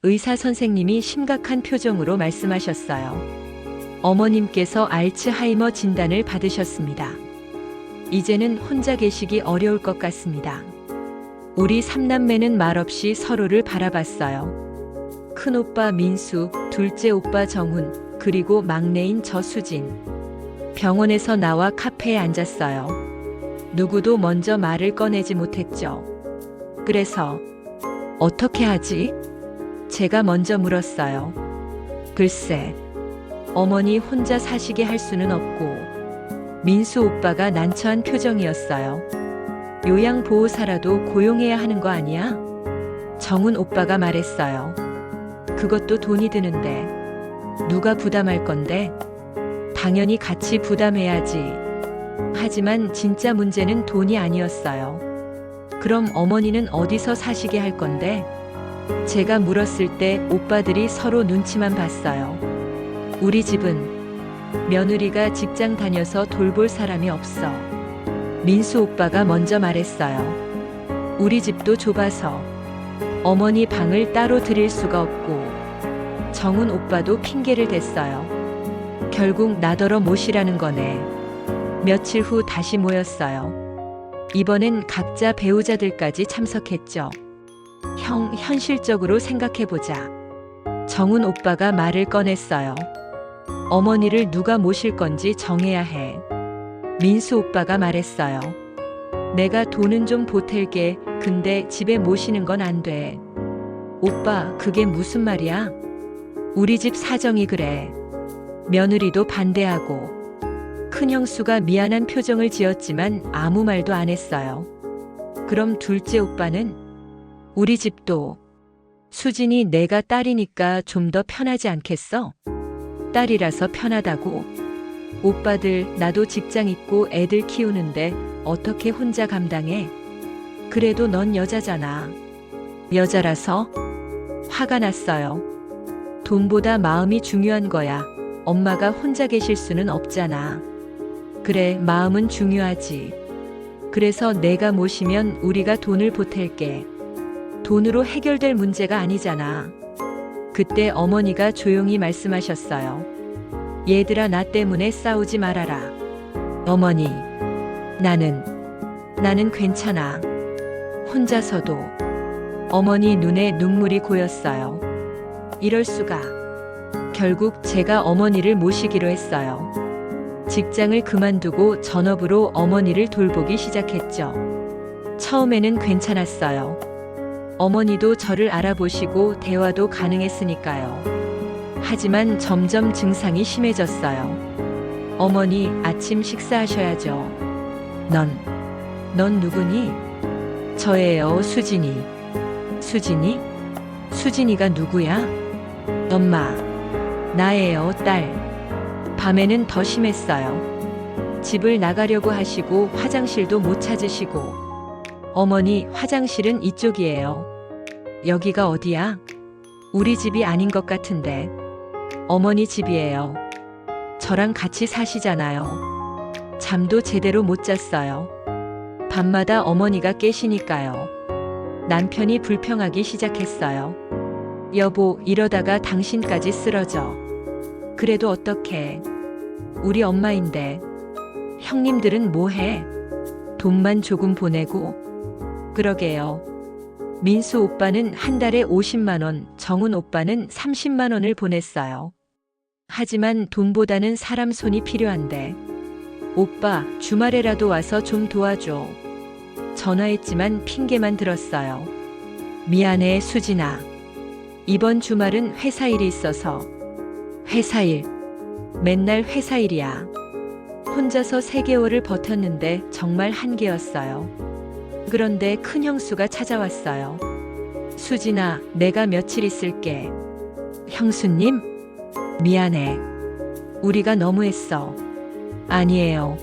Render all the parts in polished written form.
의사 선생님이 심각한 표정으로 말씀하셨어요. 어머님께서 알츠하이머 진단을 받으셨습니다. 이제는 혼자 계시기 어려울 것 같습니다. 우리 삼남매는 말없이 서로를 바라봤어요. 큰오빠 민수, 둘째 오빠 정훈, 그리고 막내인 저수진. 병원에서 나와 카페에 앉았어요. 누구도 먼저 말을 꺼내지 못했죠. 그래서 어떻게 하지? 제가 먼저 물었어요. 글쎄, 어머니 혼자 사시게 할 수는 없고. 민수 오빠가 난처한 표정이었어요. 요양보호사라도 고용해야 하는 거 아니야? 정훈 오빠가 말했어요. 그것도 돈이 드는데 누가 부담할 건데? 당연히 같이 부담해야지. 하지만 진짜 문제는 돈이 아니었어요. 그럼 어머니는 어디서 사시게 할 건데? 제가 물었을 때 오빠들이 서로 눈치만 봤어요. 우리 집은 며느리가 직장 다녀서 돌볼 사람이 없어. 민수 오빠가 먼저 말했어요. 우리 집도 좁아서 어머니 방을 따로 드릴 수가 없고. 정훈 오빠도 핑계를 댔어요. 결국 나더러 모시라는 거네. 며칠 후 다시 모였어요. 이번엔 각자 배우자들까지 참석했죠. 형, 현실적으로 생각해보자. 정훈 오빠가 말을 꺼냈어요. 어머니를 누가 모실 건지 정해야 해. 민수 오빠가 말했어요. 내가 돈은 좀 보탤게. 근데 집에 모시는 건 안 돼. 오빠, 그게 무슨 말이야? 우리 집 사정이 그래. 며느리도 반대하고. 큰형수가 미안한 표정을 지었지만 아무 말도 안 했어요. 그럼 둘째 오빠는? 우리 집도. 수진이 내가 딸이니까 좀 더 편하지 않겠어? 딸이라서 편하다고. 오빠들, 나도 직장 있고 애들 키우는데 어떻게 혼자 감당해? 그래도 넌 여자잖아. 여자라서? 화가 났어요. 돈보다 마음이 중요한 거야. 엄마가 혼자 계실 수는 없잖아. 그래, 마음은 중요하지. 그래서 내가 모시면 우리가 돈을 보탤게. 돈으로 해결될 문제가 아니잖아. 그때 어머니가 조용히 말씀하셨어요. 얘들아, 나 때문에 싸우지 말아라. 어머니, 나는 괜찮아. 혼자서도. 어머니 눈에 눈물이 고였어요. 이럴 수가. 결국 제가 어머니를 모시기로 했어요. 직장을 그만두고 전업으로 어머니를 돌보기 시작했죠. 처음에는 괜찮았어요. 어머니도 저를 알아보시고 대화도 가능했으니까요. 하지만 점점 증상이 심해졌어요. 어머니, 아침 식사하셔야죠. 넌 누구니? 저예요, 수진이. 수진이? 수진이가 누구야? 엄마, 나예요, 딸. 밤에는 더 심했어요. 집을 나가려고 하시고 화장실도 못 찾으시고. 어머니, 화장실은 이쪽이에요. 여기가 어디야? 우리 집이 아닌 것 같은데. 어머니 집이에요. 저랑 같이 사시잖아요. 잠도 제대로 못 잤어요. 밤마다 어머니가 깨시니까요. 남편이 불평하기 시작했어요. 여보, 이러다가 당신까지 쓰러져. 그래도 어떡해. 우리 엄마인데. 형님들은 뭐해? 돈만 조금 보내고. 그러게요. 민수 오빠는 한 달에 50만 원, 정훈 오빠는 30만 원을 보냈어요. 하지만 돈보다는 사람 손이 필요한데. 오빠, 주말에라도 와서 좀 도와줘. 전화했지만 핑계만 들었어요. 미안해, 수진아. 이번 주말은 회사 일이 있어서. 회사 일. 맨날 회사 일이야. 혼자서 3개월을 버텼는데 정말 한계였어요. 그런데 큰형수가 찾아왔어요. 수진아, 내가 며칠 있을게. 형수님? 미안해. 우리가 너무했어. 아니에요.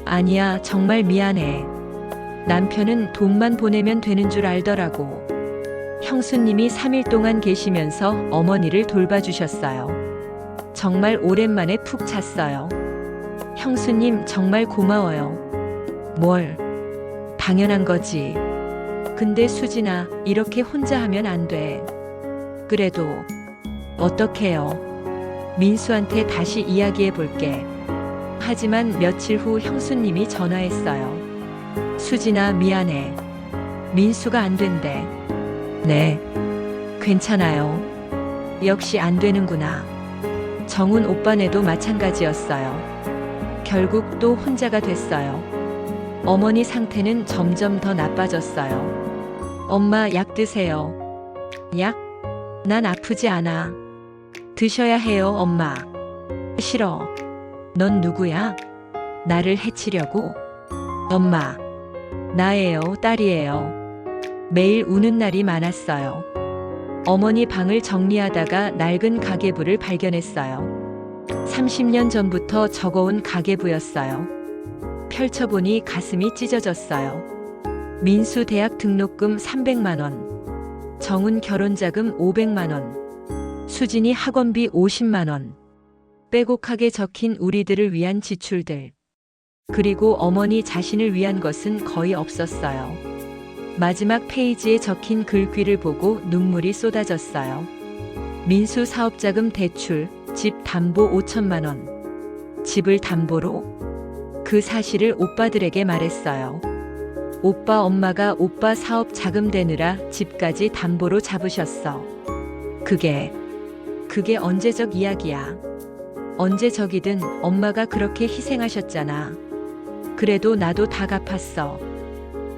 아니야, 정말 미안해. 남편은 돈만 보내면 되는 줄 알더라고. 형수님이 3일 동안 계시면서 어머니를 돌봐주셨어요. 정말 오랜만에 푹 잤어요. 형수님, 정말 고마워요. 뭘? 당연한 거지. 근데 수진아, 이렇게 혼자 하면 안 돼. 그래도 어떡해요? 민수한테 다시 이야기해 볼게. 하지만 며칠 후 형수님이 전화했어요. 수진아, 미안해. 민수가 안 된대. 네, 괜찮아요. 역시 안 되는구나. 정훈 오빠네도 마찬가지였어요. 결국 또 혼자가 됐어요. 어머니 상태는 점점 더 나빠졌어요. 엄마, 약 드세요. 약? 난 아프지 않아. 드셔야 해요, 엄마. 싫어. 넌 누구야? 나를 해치려고? 엄마, 나예요, 딸이에요. 매일 우는 날이 많았어요. 어머니 방을 정리하다가 낡은 가계부를 발견했어요. 30년 전부터 적어온 가계부였어요. 펼쳐보니 가슴이 찢어졌어요. 민수 대학 등록금 300만 원, 정훈 결혼자금 500만 원, 수진이 학원비 50만 원, 빼곡하게 적힌 우리들을 위한 지출들. 그리고 어머니 자신을 위한 것은 거의 없었어요. 마지막 페이지에 적힌 글귀를 보고 눈물이 쏟아졌어요. 민수 사업자금 대출, 집 담보 5천만 원. 집을 담보로? 그 사실을 오빠들에게 말했어요. 오빠 엄마가 오빠 사업 자금 대느라 집까지 담보로 잡으셨어. 그게 언제적 이야기야. 언제적이든 엄마가 그렇게 희생하셨잖아. 그래도 나도 다 갚았어.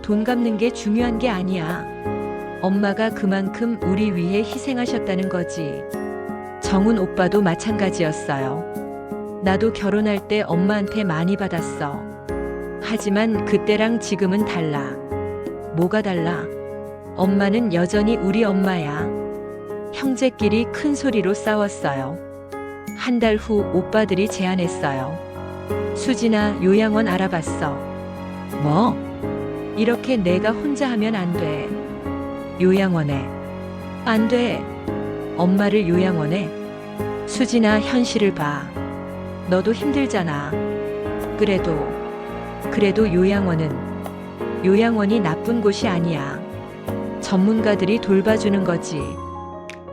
돈 갚는 게 중요한 게 아니야. 엄마가 그만큼 우리 위해 희생하셨다는 거지. 정훈 오빠도 마찬가지였어요. 나도 결혼할 때 엄마한테 많이 받았어. 하지만 그때랑 지금은 달라. 뭐가 달라? 엄마는 여전히 우리 엄마야. 형제끼리 큰 소리로 싸웠어요. 한 달 후 오빠들이 제안했어요. 수진아, 요양원 알아봤어. 뭐? 이렇게 내가 혼자 하면 안 돼. 요양원에. 안 돼. 엄마를 요양원에. 수진아, 현실을 봐. 너도 힘들잖아. 그래도 요양원이 나쁜 곳이 아니야. 전문가들이 돌봐주는 거지.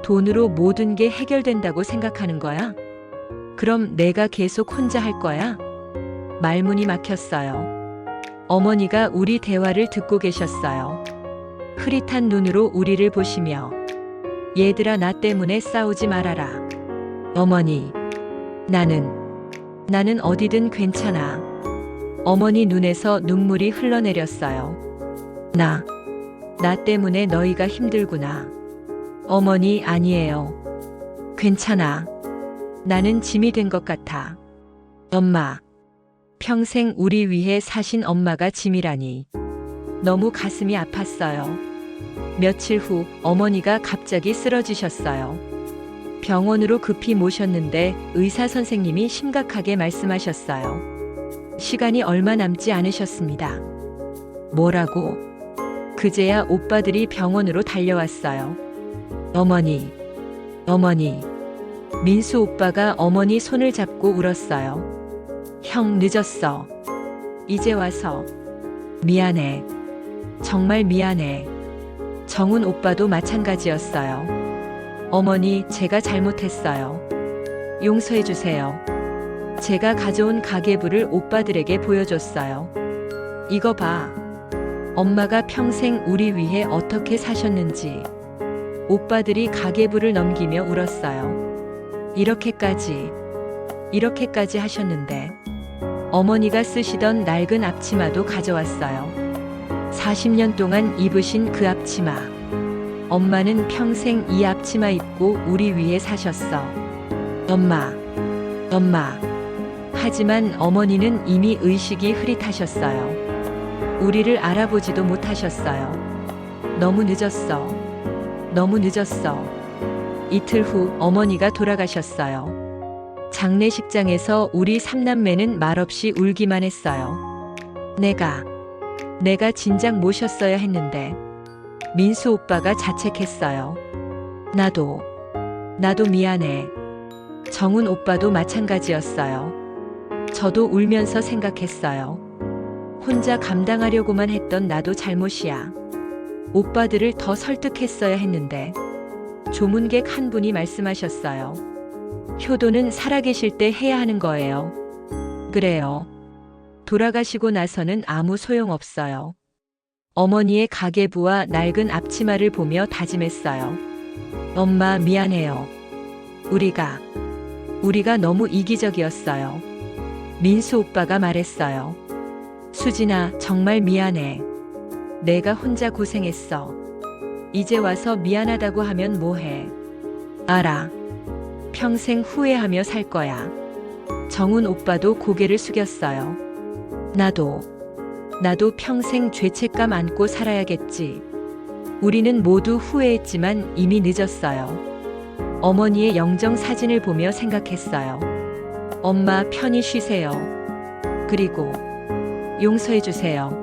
돈으로 모든 게 해결된다고 생각하는 거야? 그럼 내가 계속 혼자 할 거야? 말문이 막혔어요. 어머니가 우리 대화를 듣고 계셨어요. 흐릿한 눈으로 우리를 보시며 얘들아, 나 때문에 싸우지 말아라. 어머니, 나는 어디든 괜찮아. 어머니 눈에서 눈물이 흘러내렸어요. 나 때문에 너희가 힘들구나. 어머니, 아니에요. 괜찮아. 나는 짐이 된 것 같아. 엄마, 평생 우리 위해 사신 엄마가 짐이라니. 너무 가슴이 아팠어요. 며칠 후 어머니가 갑자기 쓰러지셨어요. 병원으로 급히 모셨는데 의사 선생님이 심각하게 말씀하셨어요. 시간이 얼마 남지 않으셨습니다. 뭐라고? 그제야 오빠들이 병원으로 달려왔어요. 어머니. 민수 오빠가 어머니 손을 잡고 울었어요. 형, 늦었어. 이제 와서. 미안해. 정말 미안해. 정훈 오빠도 마찬가지였어요. 어머니, 제가 잘못했어요. 용서해 주세요. 제가 가져온 가계부를 오빠들에게 보여줬어요. 이거 봐. 엄마가 평생 우리 위해 어떻게 사셨는지. 오빠들이 가계부를 넘기며 울었어요. 이렇게까지 하셨는데. 어머니가 쓰시던 낡은 앞치마도 가져왔어요. 40년 동안 입으신 그 앞치마. 엄마는 평생 이 앞치마 입고 우리 위해 사셨어. 엄마. 하지만 어머니는 이미 의식이 흐릿하셨어요. 우리를 알아보지도 못하셨어요. 너무 늦었어. 이틀 후 어머니가 돌아가셨어요. 장례식장에서 우리 삼남매는 말없이 울기만 했어요. 내가 진작 모셨어야 했는데. 민수 오빠가 자책했어요. 나도 미안해. 정훈 오빠도 마찬가지였어요. 저도 울면서 생각했어요. 혼자 감당하려고만 했던 나도 잘못이야. 오빠들을 더 설득했어야 했는데. 조문객 한 분이 말씀하셨어요. 효도는 살아계실 때 해야 하는 거예요. 그래요. 돌아가시고 나서는 아무 소용없어요. 어머니의 가계부와 낡은 앞치마를 보며 다짐했어요. 엄마 미안해요. 우리가 너무 이기적이었어요. 민수 오빠가 말했어요. 수진아, 정말 미안해. 내가 혼자 고생했어. 이제 와서 미안하다고 하면 뭐해. 알아. 평생 후회하며 살 거야. 정훈 오빠도 고개를 숙였어요. 나도 평생 죄책감 안고 살아야겠지. 우리는 모두 후회했지만 이미 늦었어요. 어머니의 영정 사진을 보며 생각했어요. 엄마 편히 쉬세요. 그리고 용서해 주세요.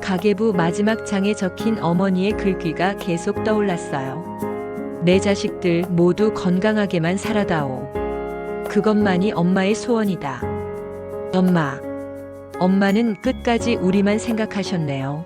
가계부 마지막 장에 적힌 어머니의 글귀가 계속 떠올랐어요. 내 자식들 모두 건강하게만 살아다오. 그것만이 엄마의 소원이다. 엄마는 끝까지 우리만 생각하셨네요.